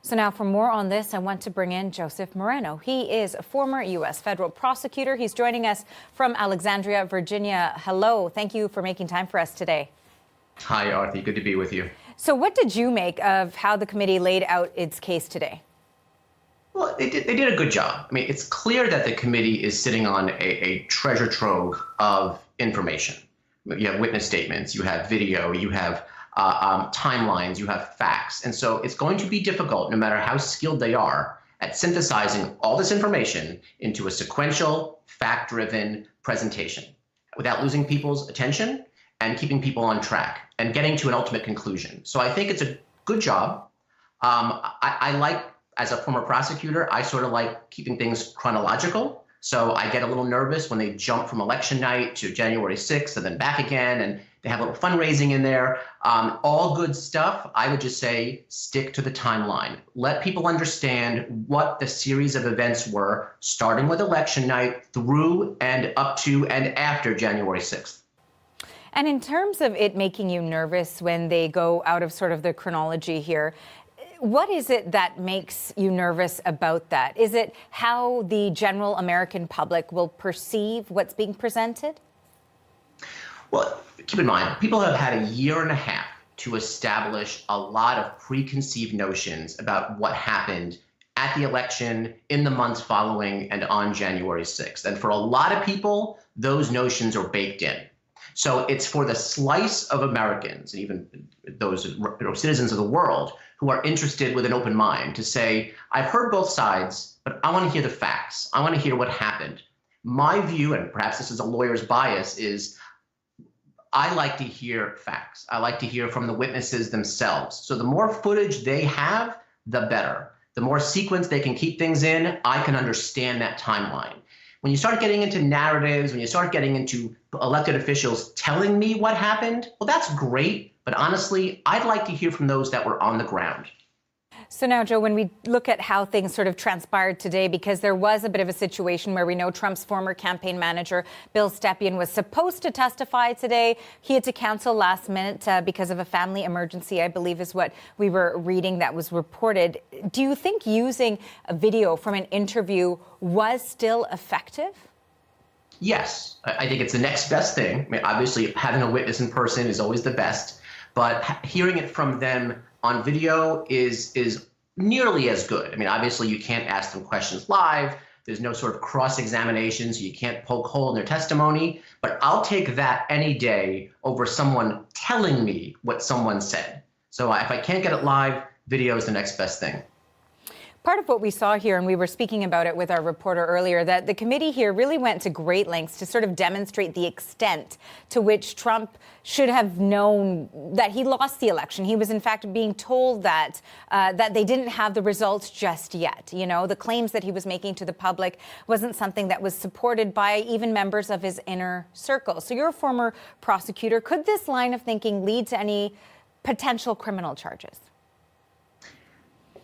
So now for more on this, I want to bring in Joseph Moreno. He is a former U.S. federal prosecutor. He's joining us from Alexandria, Virginia. Hello. Thank you for making time for us today. Hi, Arthi. Good to be with you. So what did you make of how the committee laid out its case today? Well, they did a good job. I mean, it's clear that the committee is sitting on a treasure trove of information. You have witness statements, you have video, you have timelines, you have facts. And so it's going to be difficult, no matter how skilled they are, at synthesizing all this information into a sequential, fact-driven presentation without losing people's attention and keeping people on track and getting to an ultimate conclusion. So I think it's a good job. I like, as a former prosecutor, I sort of like keeping things chronological. So I get a little nervous when they jump from election night to January 6th and then back again, and they have a little fundraising in there. All good stuff. I would just say stick to the timeline. Let people understand what the series of events were, starting with election night through and up to and after January 6th. And in terms of it making you nervous when they go out of sort of the chronology here, what is it that makes you nervous about that? Is it how the general American public will perceive what's being presented? Well, keep in mind, people have had a year and a half to establish a lot of preconceived notions about what happened at the election, in the months following, and on January 6th. And for a lot of people, those notions are baked in. So it's for the slice of Americans, and even those citizens of the world, who are interested with an open mind to say, I've heard both sides, but I want to hear the facts. I want to hear what happened. My view, and perhaps this is a lawyer's bias, is I like to hear facts. I like to hear from the witnesses themselves. So the more footage they have, the better. The more sequence they can keep things in, I can understand that timeline. When you start getting into narratives, when you start getting into elected officials telling me what happened, well, that's great. But honestly, I'd like to hear from those that were on the ground. So now, Joe, when we look at how things sort of transpired today, because there was a bit of a situation where we know Trump's former campaign manager, Bill Stepien, was supposed to testify today. He had to cancel last minute because of a family emergency, I believe is what we were reading that was reported. Do you think using a video from an interview was still effective? Yes, I think it's the next best thing. I mean, obviously, having a witness in person is always the best, but hearing it from them on video is nearly as good. I mean, obviously, you can't ask them questions live. There's no sort of cross-examination, so you can't poke hole in their testimony. But I'll take that any day over someone telling me what someone said. So if I can't get it live, video is the next best thing. Part of what we saw here, and we were speaking about it with our reporter earlier, that the committee here really went to great lengths to sort of demonstrate the extent to which Trump should have known that he lost the election. He was, in fact, being told that they didn't have the results just yet. You know, the claims that he was making to the public wasn't something that was supported by even members of his inner circle. So you're a former prosecutor. Could this line of thinking lead to any potential criminal charges?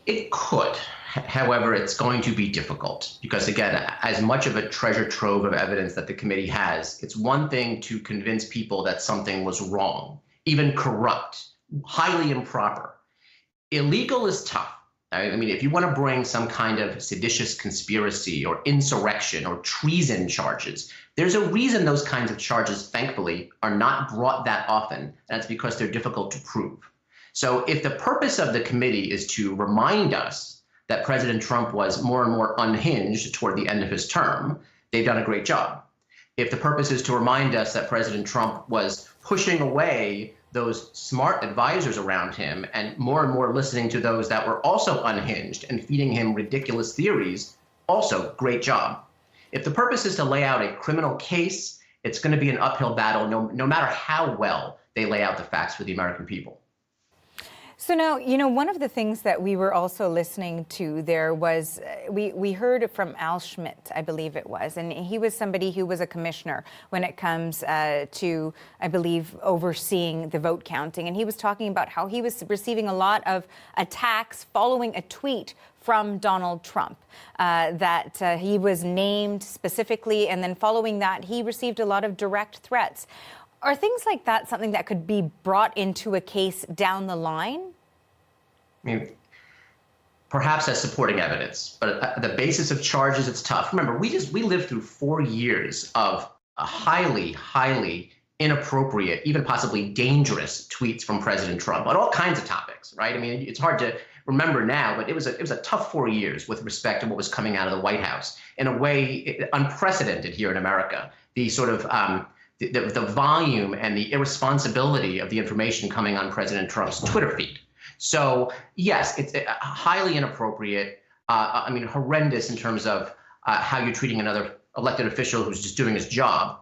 It could. However, it's going to be difficult because, again, as much of a treasure trove of evidence that the committee has, it's one thing to convince people that something was wrong, even corrupt, highly improper. Illegal is tough. I mean, if you want to bring some kind of seditious conspiracy or insurrection or treason charges, there's a reason those kinds of charges, thankfully, are not brought that often, and that's because they're difficult to prove. So if the purpose of the committee is to remind us that President Trump was more and more unhinged toward the end of his term, they've done a great job. If the purpose is to remind us that President Trump was pushing away those smart advisors around him and more listening to those that were also unhinged and feeding him ridiculous theories, also great job. If the purpose is to lay out a criminal case, it's going to be an uphill battle no matter how well they lay out the facts for the American people. So now, you know, one of the things that we were also listening to there was we heard from Al Schmidt, I believe it was, and he was somebody who was a commissioner when it comes to, I believe, overseeing the vote counting. And he was talking about how he was receiving a lot of attacks following a tweet from Donald Trump, that he was named specifically, and then following that, he received a lot of direct threats. Are things like that something that could be brought into a case down the line? I mean, perhaps as supporting evidence, but the basis of charges, it's tough. Remember, we lived through 4 years of a highly inappropriate, even possibly dangerous tweets from President Trump on all kinds of topics, right? I mean, it's hard to remember now, but it was a tough 4 years with respect to what was coming out of the White House in a way unprecedented here in America. The sort of the volume and the irresponsibility of the information coming on President Trump's Twitter feed. So yes, it's highly inappropriate. I mean, horrendous in terms of how you're treating another elected official who's just doing his job.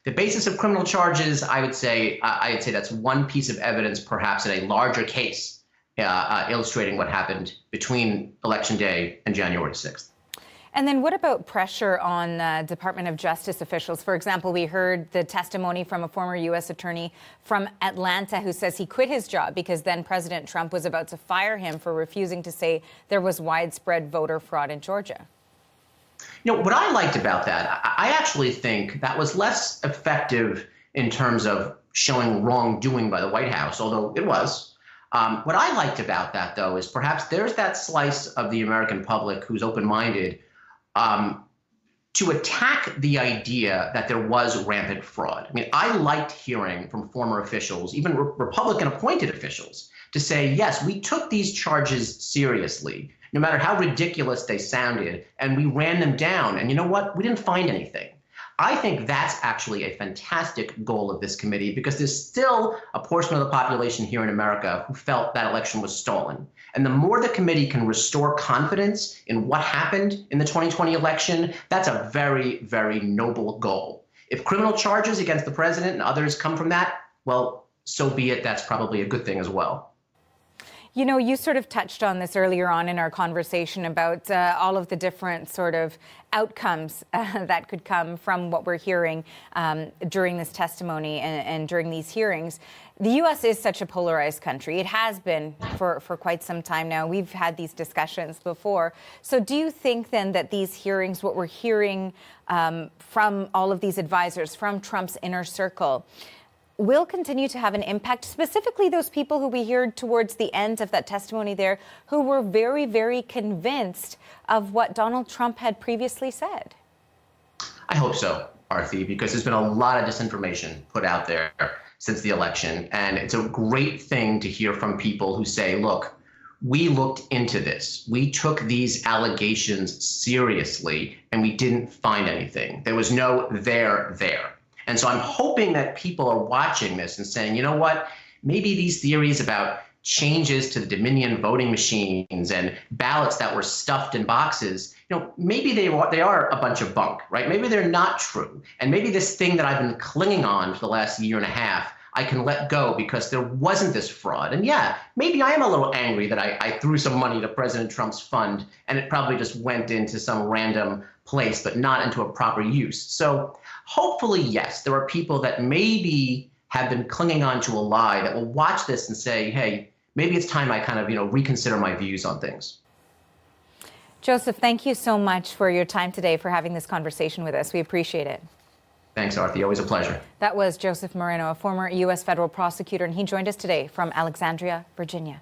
The basis of criminal charges, I would say that's one piece of evidence, perhaps in a larger case, illustrating what happened between Election Day and January 6th. And then what about pressure on Department of Justice officials? For example, we heard the testimony from a former U.S. attorney from Atlanta who says he quit his job because then President Trump was about to fire him for refusing to say there was widespread voter fraud in Georgia. You know, what I liked about that, I actually think that was less effective in terms of showing wrongdoing by the White House, although it was. What I liked about that, though, is perhaps there's that slice of the American public who's open-minded to attack the idea that there was rampant fraud. I mean, I liked hearing from former officials, even Republican-appointed officials, to say, yes, we took these charges seriously, no matter how ridiculous they sounded, and we ran them down. And you know what? We didn't find anything. I think that's actually a fantastic goal of this committee, because there's still a portion of the population here in America who felt that election was stolen. And the more the committee can restore confidence in what happened in the 2020 election, that's a very, very noble goal. If criminal charges against the president and others come from that, well, so be it. That's probably a good thing as well. You know, you sort of touched on this earlier on in our conversation about all of the different sort of outcomes that could come from what we're hearing during this testimony and during these hearings. The U.S. is such a polarized country. It has been for quite some time now. We've had these discussions before. So do you think then that these hearings, what we're hearing from all of these advisors, from Trump's inner circle, will continue to have an impact, specifically those people who we heard towards the end of that testimony there, who were very, very convinced of what Donald Trump had previously said? I hope so, Arthi, because there's been a lot of disinformation put out there since the election. And it's a great thing to hear from people who say, look, we looked into this. We took these allegations seriously, and we didn't find anything. There was no there. And so I'm hoping that people are watching this and saying, you know what, maybe these theories about changes to the Dominion voting machines and ballots that were stuffed in boxes, you know, maybe they are a bunch of bunk, right? Maybe they're not true. And maybe this thing that I've been clinging on for the last year and a half, I can let go because there wasn't this fraud. And yeah, maybe I am a little angry that I threw some money to President Trump's fund and it probably just went into some random place, but not into a proper use. So hopefully, yes, there are people that maybe have been clinging on to a lie that will watch this and say, hey, maybe it's time I kind of, reconsider my views on things. Joseph, thank you so much for your time today, for having this conversation with us. We appreciate it. Thanks, Arthi. Always a pleasure. That was Joseph Moreno, a former U.S. federal prosecutor, and he joined us today from Alexandria, Virginia.